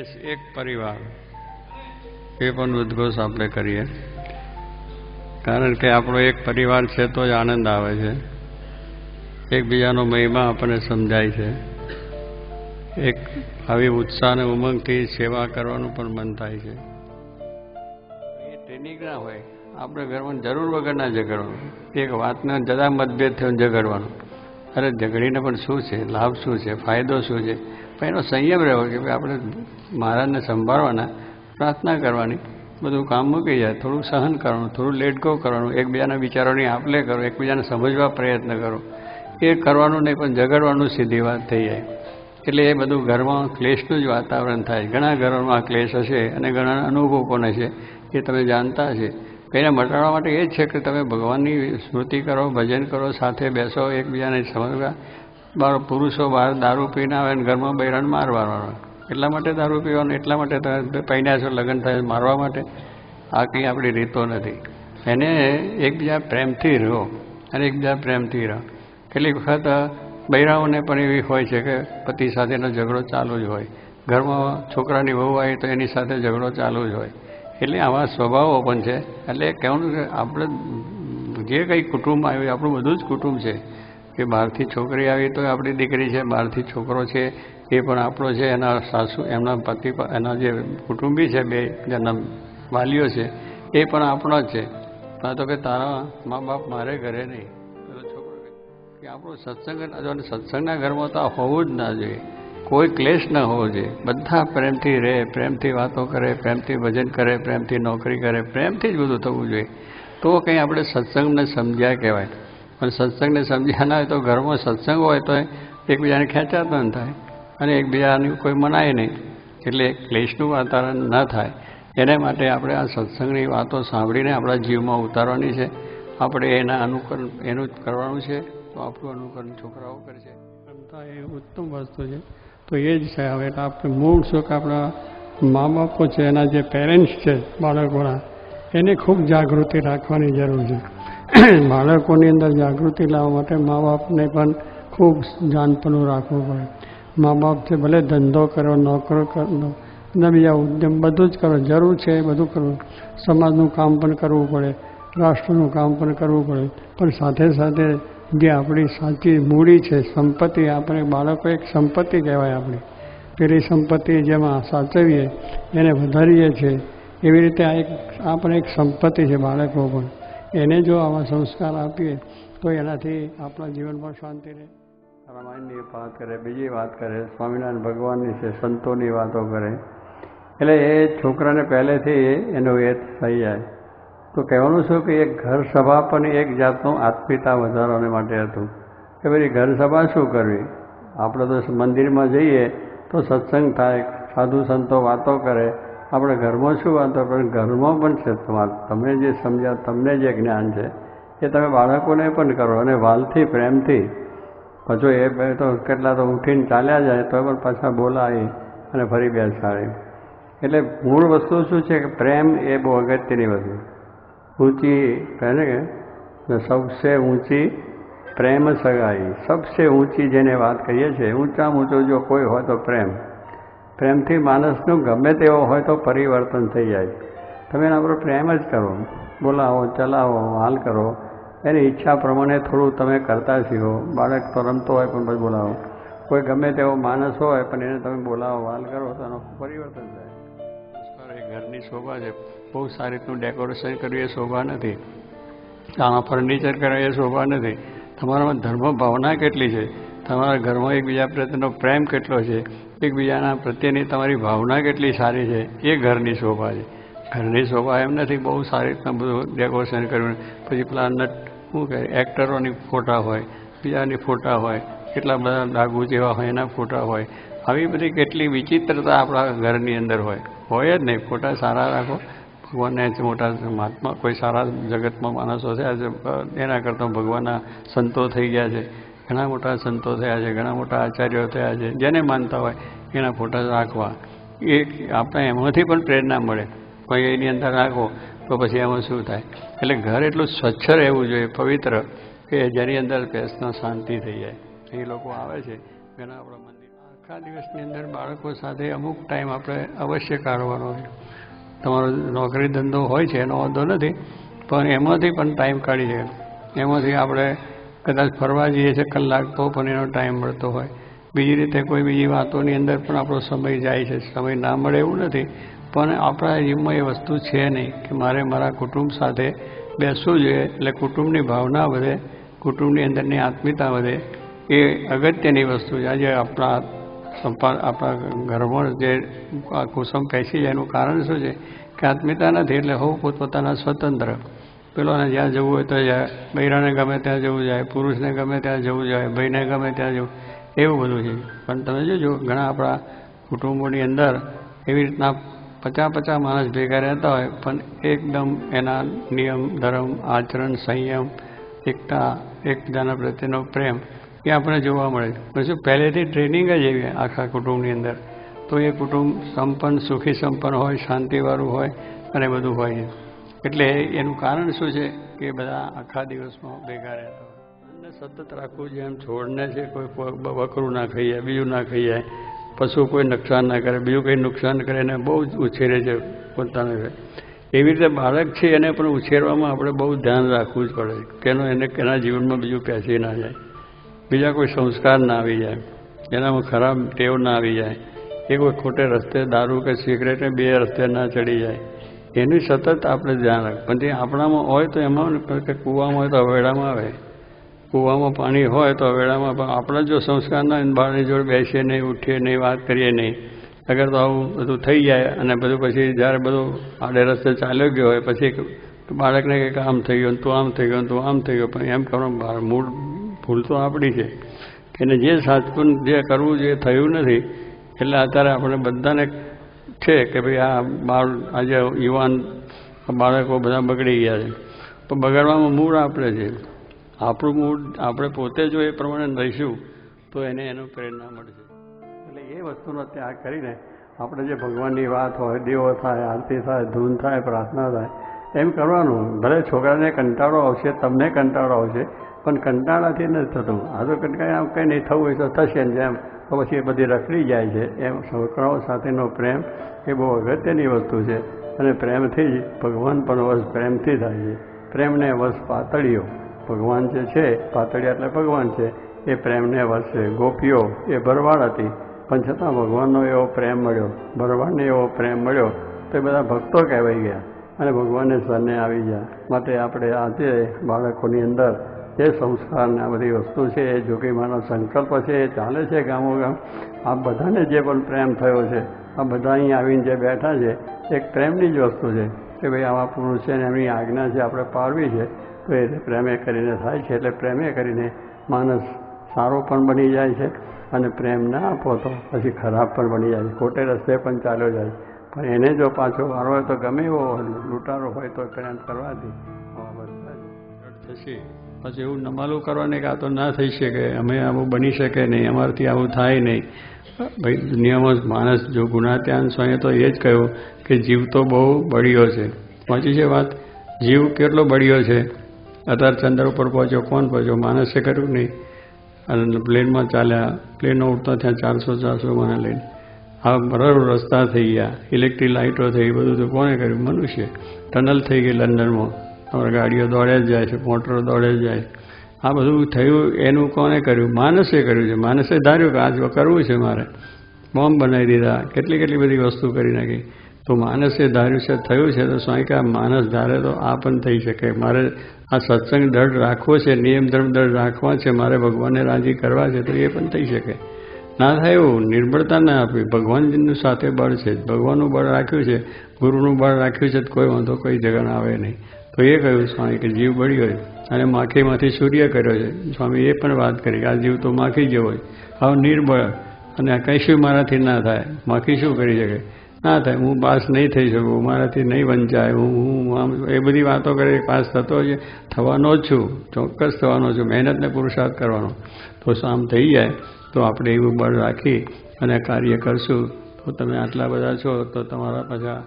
દેશ એક પરિવાર એ પણ ઉદ્ઘોષ આપણે કરીએ, કારણ કે આપણો એક પરિવાર છે તો જ આનંદ આવે છે, એકબીજાનો મહિમા આપણને સમજાય છે, એક આવી ઉત્સાહ અને ઉમંગથી સેવા કરવાનું પણ મન થાય છે. એ ટ્રેનિંગ ના હોય, આપણે ઘરમાં જરૂર વગર ના ઝઘડવાનું, એક વાતના જરા મતભેદ થયો ઝઘડવાનું. અરે ઝઘડીને પણ શું છે, લાભ શું છે, ફાયદો શું છે? પણ એનો સંયમ રહેવો કે ભાઈ આપણે મહારાજને સંભાળવાના, પ્રાર્થના કરવાની, બધું કામ મૂકી જાય, થોડું સહન કરવાનું, થોડું લેટ ગો કરવાનું, એકબીજાના વિચારોની આપલે કરો, એકબીજાને સમજવા પ્રયત્ન કરો. એ કરવાનું નહીં પણ ઝઘડવાનું સીધી વાત થઈ જાય. એટલે એ બધું ઘરમાં ક્લેશનું જ વાતાવરણ થાય. ઘણા ઘરોમાં ક્લેશ હશે અને ઘણા અનુભવ પણ હશે, એ તમે જાણતા હશે. એને મટાડવા માટે એ જ છે કે તમે ભગવાનની સ્મૃતિ કરો, ભજન કરો, સાથે બેસો, એકબીજાને સમજવા. પુરુષો બહાર દારૂ પીને આવે ને ઘરમાં બૈરાને મારવાનો, એટલા માટે દારૂ પીવાનું, એટલા માટે તમે પૈણ્યા છો, લગ્ન થાય મારવા માટે? આ કંઈ આપણી રીતો નથી. એને એકબીજા પ્રેમથી રહો અને એકબીજા પ્રેમથી રહો. કેટલીક વખત બૈરાઓને પણ એવી હોય છે કે પતિ સાથેનો ઝઘડો ચાલુ જ હોય, ઘરમાં છોકરાની વહુ આવી તો એની સાથે ઝઘડો ચાલુ જ હોય. એટલે આવા સ્વભાવો પણ છે. એટલે કહેવાનું કે આપણે જે કંઈ કુટુંબ આવ્યું આપણું બધું જ કુટુંબ છે. કે બહારથી છોકરી આવી તો આપણી દીકરી છે, બહારથી છોકરો છે એ પણ આપણો છે, એના સાસુ, એમના પતિ, એના જે કુટુંબી છે, બે જેના વાલીઓ છે એ પણ આપણો જ છે. તો કે તારા મા બાપ મારે ઘરે નહીં, છોકરો કે આપણો સત્સંગ, સત્સંગના ઘરમાં તો આ હોવું જ ના જોઈએ. કોઈ ક્લેશ ન હોવો જોઈએ. બધા પ્રેમથી રહે, પ્રેમથી વાતો કરે, પ્રેમથી ભજન કરે, પ્રેમથી નોકરી કરે, પ્રેમથી જ બધું થવું જોઈએ. તો કંઈ આપણે સત્સંગને સમજ્યા કહેવાય. પણ સત્સંગને સમજ્યા ના હોય તો ઘરમાં સત્સંગ હોય તો એકબીજાને ખેંચાતા ન થાય અને એકબીજાની કોઈ મનાય નહીં, એટલે ક્લેશનું વાતાવરણ ન થાય. એને માટે આપણે આ સત્સંગની વાતો સાંભળીને આપણા જીવમાં ઉતારવાની છે. આપણે એના અનુકરણ એનું જ કરવાનું છે. તો આપણું અનુકરણ છોકરાઓ કરશે. ક્ષમતા એ ઉત્તમ વસ્તુ છે. તો એ જ છે. હવે આપણે મૂળ શું કે આપણા મા બાપો છે, એના જે પેરેન્ટ્સ છે બાળકોના, એને ખૂબ જાગૃતિ રાખવાની જરૂર છે. બાળકોની અંદર જાગૃતિ લાવવા માટે મા બાપને પણ ખૂબ જાનપણું રાખવું પડે. મા બાપ છે ભલે ધંધો કરો, નોકરો કરો, બીજા ઉદ્યમ બધું જ કરો, જરૂર છે એ બધું કરવું. સમાજનું કામ પણ કરવું પડે, રાષ્ટ્રનું કામ પણ કરવું પડે. પણ સાથે સાથે જે આપણી સાચી મૂડી છે, સંપત્તિ, આપણે બાળકો એક સંપત્તિ કહેવાય આપણી. પેલી સંપત્તિ જેમાં સાચવીએ, એને વધારીએ છીએ, એવી રીતે આ પણ એક સંપત્તિ છે બાળકો પણ. એને જો આવા સંસ્કાર આપીએ તો એનાથી આપણા જીવનમાં શાંતિ રહે. રામાયણની વાત કરે, બીજી વાત કરે, સ્વામિનારાયણ ભગવાનની છે, સંતોની વાતો કરે, એટલે એ છોકરાને પહેલેથી એનું એ થઈ જાય. તો કહેવાનું શું કે એક ઘર સભા પણ એક જાતનું આત્મીયતા વધારવા માટે હતું કે ભાઈ ઘર સભા શું કરવી. આપણે તો મંદિરમાં જઈએ તો સત્સંગ થાય, સાધુ સંતો વાતો કરે, આપણે ઘરમાં શું વાતો? પણ ઘરમાં પણ છે તમે જે સમજ્યા, તમને જે જ્ઞાન છે એ તમે બાળકોને પણ કરો અને વાલથી, પ્રેમથી. પછી એ તો કેટલા તો ઉઠીને ચાલ્યા જાય તો પણ પાછા બોલાવી અને ફરી બેસાડે. એટલે મૂળ વસ્તુ શું છે કે પ્રેમ એ બહુ અગત્યની વસ્તુ. ઊંચી કહે ને કે સબસે ઊંચી પ્રેમ સગાઈ, સબસે ઊંચી જેને વાત કહીએ છીએ, ઊંચામાં ઊંચો જો કોઈ હોય તો પ્રેમ. પ્રેમથી માણસનું ગમે તેવો હોય તો પરિવર્તન થઈ જાય. તમે એના પર પ્રેમ જ કરો, બોલાવો, ચલાવો, હાલ કરો, એની ઈચ્છા પ્રમાણે થોડું તમે કરતા શીખો. બાળક તો રમતો હોય પણ પછી બોલાવો. કોઈ ગમે તેવો માણસ હોય પણ એને તમે બોલાવો, હાલ કરો તો એનું પરિવર્તન થાય. એ ઘરની શોભા છે. બહુ સારી રીતનું ડેકોરેશન કર્યું એ શોભા નથી, આમાં ફર્નિચર કર્યું એ શોભા નથી. તમારામાં ધર્મ ભાવના કેટલી છે, તમારા ઘરમાં એકબીજા પ્રત્યેનો પ્રેમ કેટલો છે, એકબીજાના પ્રત્યેની તમારી ભાવના કેટલી સારી છે, એ ઘરની શોભા છે. ઘરની શોભા એમ નથી બહુ સારી રીતના બધું ડેકોરેશન કર્યું, પછી પેલા શું કહે એક્ટરોની ફોટા હોય, બીજાની ફોટા હોય, કેટલા બધા ડાઘુ જેવા હોય એના ફોટા હોય. આવી બધી કેટલી વિચિત્રતા આપણા ઘરની અંદર હોય જ નહીં. ફોટા સારા રાખો. ભગવાનને મોટા મહાત્મા કોઈ સારા જગતમાં માણસો થયા છે, એના કરતાં ભગવાનના સંતો થઈ ગયા છે, ઘણા મોટા સંતો થયા છે, ઘણા મોટા આચાર્યો થયા છે. જેને માનતા હોય એના ફોટા રાખવા. એ આપણે એમાંથી પણ પ્રેરણા મળે. કોઈ એની અંદર રાખો તો પછી એમાં શું થાય? એટલે ઘર એટલું સ્વચ્છ રહેવું જોઈએ, પવિત્ર, કે જેની અંદર બેસના શાંતિ થઈ જાય. એ લોકો આવે છે ઘણા આપણા મંદિર આખા દિવસની અંદર બાળકો સાથે અમુક ટાઈમ આપણે અવશ્ય કાઢવાનો હોય. તમારો નોકરી ધંધો હોય છે એનો વાંધો નથી, પણ એમાંથી પણ ટાઈમ કાઢી છે. એમાંથી આપણે કદાચ ફરવા જઈએ છીએ કલાક તો પણ એનો ટાઈમ મળતો હોય. બીજી રીતે કોઈ બીજી વાતોની અંદર પણ આપણો સમય જાય છે. સમય ના મળે એવું નથી, પણ આપણા જીવનમાં એ વસ્તુ છે નહીં કે મારે મારા કુટુંબ સાથે બેસવું જોઈએ. એટલે કુટુંબની ભાવના વધે, કુટુંબની અંદરની આત્મીયતા વધે, એ અગત્યની વસ્તુ છે. આજે આપણા ઘરમાં જે કુસુમ પેસી જાય એનું કારણ શું છે કે આત્મીયતા નથી. એટલે હું પોતપોતાના સ્વતંત્ર, પેલોને જ્યાં જવું હોય તો જાય, બૈરાને ગમે ત્યાં જવું જાય, પુરુષને ગમે ત્યાં જવું જાય, ભાઈને ગમે ત્યાં જવું, એવું બધું છે. પણ તમે જોજો ઘણા આપણા કુટુંબોની અંદર એવી રીતના 50 માણસ ભેગા રહેતા હોય, પણ એકદમ એના નિયમ ધર્મ આચરણ સંયમ એકતા એકબીજાના પ્રત્યેનો પ્રેમ એ આપણે જોવા મળે. પછી પહેલેથી ટ્રેનિંગ જ એવી આખા કુટુંબની અંદર, તો એ કુટુંબ સંપન્ન સુખી સંપન્ન હોય, શાંતિવાળું હોય અને બધું હોય છે. એટલે એનું કારણ શું છે કે બધા આખા દિવસમાં ભેગા રહેતા હોય. અને સતત રાખવું, જેમ છોડને છે કોઈ બકરું ના ખાઈ જાય, બીજું ના ખાઈ જાય, પશુ કોઈ નુકસાન ના કરે, બીજું કંઈ નુકસાન કરે એને બહુ જ ઉછેરે છે પોતાને. એવી રીતે બાળક છે એને પણ ઉછેરવામાં આપણે બહુ ધ્યાન રાખવું જ પડે કે એના જીવનમાં બીજું પેસી ના જાય, બીજા કોઈ સંસ્કાર ના આવી જાય, એનામાં ખરાબ ટેવ ના આવી જાય, એ કોઈ ખોટે રસ્તે દારૂ કે સિગરેટને બે રસ્તે ના ચડી જાય, એનું સતત આપણે ધ્યાન રાખવું. પણ તે આપણામાં હોય તો એમાં કે કૂવામાં હોય તો અવેડામાં આવે, કૂવામાં પાણી હોય તો અવેડામાં. પણ આપણા જો સંસ્કાર ના બાળની જોડે બેસીએ નહીં, ઉઠીએ નહીં, વાત કરીએ નહીં, અગર તો આવું બધું થઈ જાય અને બધું પછી જ્યારે બધું આડે રસ્તે ચાલ્યો ગયો હોય પછી બાળકને કંઈક આમ થઈ ગયું, તું આમ થઈ ગયો, તું આમ થઈ ગયો. પણ એમ કરવાનું મૂળ ભૂલ તો આપણી છે કે એને જે સાચું જે કરવું જે થયું નથી. એટલે અત્યારે આપણે બધાને છે કે ભાઈ આ બાળ આજે યુવાન બાળકો બધા બગડી ગયા છે, તો બગાડવામાં મૂળ આપણે છે. આપણું મૂળ આપણે પોતે જો એ પ્રમાણે રહીશું તો એને એનું પ્રેરણા મળશે. એટલે એ વસ્તુનો ત્યાગ કરીને આપણે જે ભગવાનની વાત હોય, દેવો થાય, આરતી થાય, ધૂન થાય, પ્રાર્થના થાય, એમ કરવાનું. ભલે છોકરાને કંટાળો આવશે, તમને કંટાળો આવશે, પણ કંટાળાથી નથી થતું. આ તો કંઈ નહીં થવું હોય તો થશે ને જેમ, તો પછી એ બધી રખડી જાય છે. એમ છોકરાઓ સાથેનો પ્રેમ એ બહુ અગત્યની વસ્તુ છે. અને પ્રેમથી જ ભગવાન પણ વશ પ્રેમથી થાય છે. પ્રેમને વશ પાતળીઓ, ભગવાન જે છે પાતળિયા એટલે ભગવાન છે, એ પ્રેમને વશ છે. ગોપીઓ એ ભરવાડ હતી, પણ છતાં ભગવાનનો એવો પ્રેમ મળ્યો, ભરવાડને એવો પ્રેમ મળ્યો તો એ બધા ભક્તો કહેવાઈ ગયા અને ભગવાનને શરણે આવી ગયા. માટે આપણે આજે બાળકોની અંદર જે સંસ્કારને આ બધી વસ્તુ છે, એ જોગીમાનો સંકલ્પ છે, એ ચાલે છે ગામો ગામ. આ બધાને જે પણ પ્રેમ થયો છે, આ બધા અહીં આવીને જે બેઠા છે, એક પ્રેમની જ વસ્તુ છે કે ભાઈ આવા પુરુષ છે ને એમની આજ્ઞા છે આપણે પાળવી છે, તો એ પ્રેમે કરીને થાય છે. એટલે પ્રેમે કરીને માણસ સારો પણ બની જાય છે અને પ્રેમ ના આપો તો પછી ખરાબ પણ બની જાય છે, ખોટે રસ્તે પણ ચાલ્યો જાય. પણ એને જો પાછો વારો હોય તો ગમે એવો લૂંટારો હોય તો પ્રેમ કરવાથી થશે. પછી એવું નમાલું કરવાને કે આ તો ના થઈ શકે, અમે આવું બની શકે નહીં, અમારાથી આવું થાય નહીં. ભાઈ દુનિયામાં માણસ જો ગુણાત્યાન સ્વામીએ તો એ જ કહ્યું કે જીવ તો બહુ બળિયો છે. વાંચી છે વાત, જીવ કેટલો બળિયો છે. અત્યારે ચંદ્ર ઉપર પહોંચ્યો, કોણ પહોંચ્યો? માણસે કર્યું નહીં. અને પ્લેનમાં ચાલ્યા, પ્લેનો ઉડતા ત્યાં 400 મને લઈને આ બરાબર રસ્તા થઈ ગયા, ઇલેક્ટ્રિક લાઇટો થઈ, બધું તો કોને કર્યું? મનુષ્ય. ટનલ થઈ ગઈ લંડનમાં, અમારી ગાડીઓ દોડે જ જાય છે, મોટરો દોડે જ જાય. આ બધું થયું એનું કોને કર્યું? માણસે કર્યું છે. માણસે ધાર્યું કે આ કરવું છે મારે, બોમ્બ બનાવી દીધા, કેટલી બધી વસ્તુ કરી નાખી. તો માણસે ધાર્યું છે, થયું છે. તો સ્વામી કે માણસ ધારે તો આ પણ થઈ શકે. મારે આ સત્સંગ દઢ રાખવો છે, નિયમ ધર્મ દઢ રાખવા છે, મારે ભગવાનને રાજી કરવા છે, તો એ પણ થઈ શકે. ના થાય એવું નિર્બળતા ના આપવી. ભગવાનજીનું સાથે બળ છે, ભગવાનનું બળ રાખ્યું છે, ગુરુનું બળ રાખ્યું છે, કોઈ વાંધો કોઈ જગન આવે નહીં. તો એ કહ્યું સ્વામી કે જીવ બળ્યો છે અને માખીમાંથી સૂર્ય કર્યો છે. સ્વામી એ પણ વાત કરી કે આ જીવ તો માખી જેવો છે, આવ નિર્બળ, અને આ કંઈ શું મારાથી ના થાય. માખી શું કરી શકે? ના થાય, હું પાસ નહીં થઈ શકું, મારાથી નહીં વંચાય, હું એ બધી વાતો કરી. પાસ થતો જ થવાનો જ છું, ચોક્કસ થવાનો છું, મહેનતને પુરુષાર્થ કરવાનો. તો આમ થઈ જાય તો આપણે એવું બળ રાખી અને કાર્ય કરશું. તો તમે આટલા બધા છો તો તમારા પાછા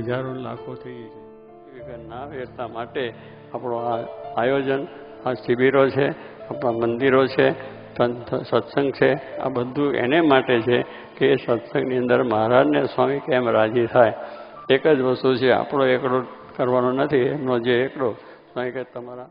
હજારો લાખો થઈ જશે. ના વેરતા માટે આપણો આ આયોજન, આ શિબિરો છે, આપણા મંદિરો છે, સત્સંગ છે આ બધું એને માટે છે કે એ સત્સંગની અંદર મહારાજને સ્વામી કેમ રાજી થાય. એક જ વસ્તુ છે, આપણો એકડો કરવાનો નથી, એમનો જે એકડો સ્વામી કે તમારા